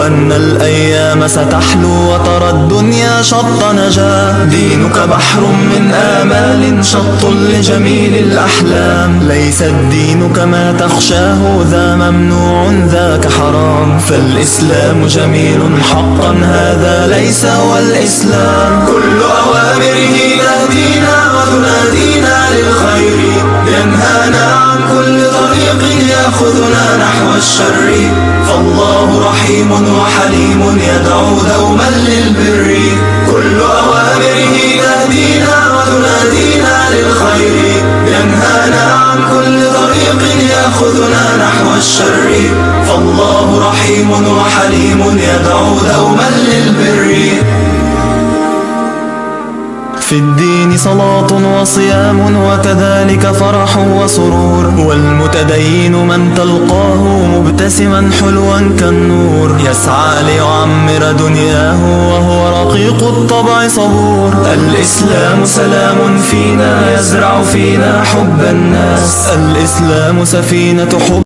وأن الأيام ستحلو وترى الدنيا شط نجاة. دينك بحر من آمال شط لجميل الأحلام، ليس الدين كما تخشاه ذا ممنوع ذاك حرام. فالإسلام جميل حقا هذا ليس هو الإسلام. كل أوامره تهدينا وتنادينا للخير، ينهانا عن كل طريق يأخذنا نحو الشر. فالله رحيم وحليم يدعو دوما للبر. كل أوامره تهدينا وتنادينا للخير، ينهانا عن كل طريق يأخذنا نحو الشر. فالله رحيم وحليم يدعو دوما للبر. في الدين صلاة وصيام وكذلك فرح وسرور، والمتدين من تلقاه مبتسما حلوا كالنور، يسعى ليعمر دنياه وهو رقيق الطبع صبور. الإسلام سلام فينا يزرع فينا حب الناس، الإسلام سفينة حب